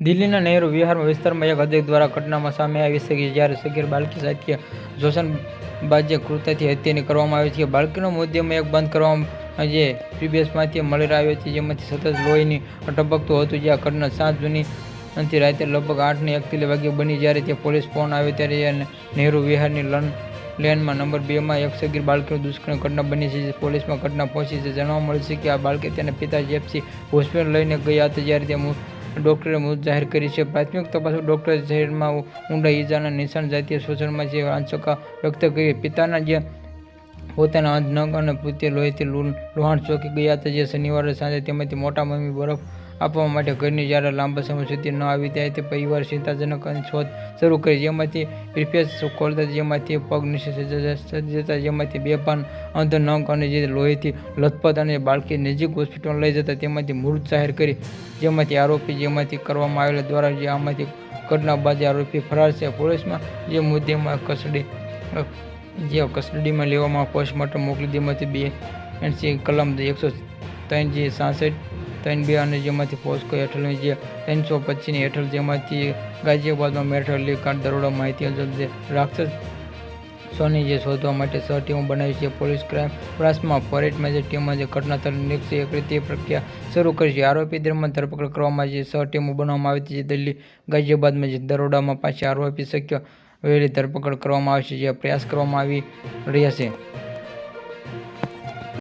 દિલ્હીના નહેરુ વિહાર વિસ્તારમાં એક અધિક દ્વારા ઘટનામાં સામે આવી છે કે જ્યારે સગીર બાળકી સાથે જોશનબાજે કૃત્યથી હત્યાની કરવામાં આવી છે. બાળકીનો મૃતદેહ એક બંધ કરવામાં જે પ્રીબેસમાંથી મળી આવ્યો છે, જેમાંથી સતત લોહીની ટપકતું હતું. જ્યાં ઘટના 7 જૂનથી રાત્રે લગભગ 8:41 વાગ્યે બની. જ્યારે તે પોલીસ ફોન આવ્યો ત્યારે નહેરુ વિહારની લેનમાં નંબર 2 માં એક સગીર બાળકીનું દુષ્કર્મ ઘટના બની છે. પોલીસમાં ઘટના પહોંચી છે. જાણવા મળે છે કે આ બાળકી તેના પિતા જેપ્સી હોસ્પિટલ લઈને ગયા હતા, જ્યારે તે ડોક્ટરે મૃત જાહેર કરી છે. પ્રાથમિક તપાસમાં ડોક્ટરે શરીરમાં ઊંડા ઈજાના નિશાન જાતીય શોષણમાં જે આશંકા વ્યક્ત કરી. પિતાના જે પોતાના નખ અને પુત્રી લોહીથી લોહાણ ચોંકી ગયા હતા. જે શનિવારે સાંજે તેમાંથી મોટા મમ્મી બરફ આપવા માટે ઘરની જ્યારે લાંબા સમય સુધી ન આવી ત્યારે તે પરિવારે ચિંતાજનક શોધ શરૂ કરી, જેમાંથી બ્રીફકેસ ખોલતા જેમાંથી પગ નીચે જતા, જેમાંથી બેભાન અંધ નખ અને જે લોહીથી લથપથ અને બાળકી નજીક હોસ્પિટલ લઈ જતા તેમાંથી મૃત જાહેર કરી, જેમાંથી આરોપી જેમાંથી કરવામાં આવેલા દ્વારા જે આમાંથી ઘટના બાદ આરોપી ફરાર છે. પોલીસમાં જે મૃતદેહમાં કસ્ટડીમાં લેવામાં પોસ્ટમોર્ટમ મોકલી જેમાંથી BNC કલમ 103 જે 66 3(2) અને જેમાંથી પોસ્કો હેઠળની જે 325 હેઠળ, જેમાંથી ગાઝિયાબાદમાં મેટર અલી ખાન દરોડા માહિતી અજબ રાક્ષસ સોની જે શોધવા માટે 6 ટીમો બનાવી છે. પોલીસ ક્રાઇમ બ્રાન્ચમાં ફોરેસ્ટમાં જે ટીમમાં જે ઘટના સ્થળ નિરીક્ષક રીતે પ્રક્રિયા શરૂ કરી છે. આરોપી દરમિયાન ધરપકડ કરવામાં જે 6 ટીમો બનાવવામાં આવી છે. જે દિલ્હી ગાઝિયાબાદમાં જે દરોડામાં પાછી આરોપી શક્ય વહેલી ધરપકડ કરવામાં આવશે, જે પ્રયાસ કરવામાં આવી રહ્યા છે.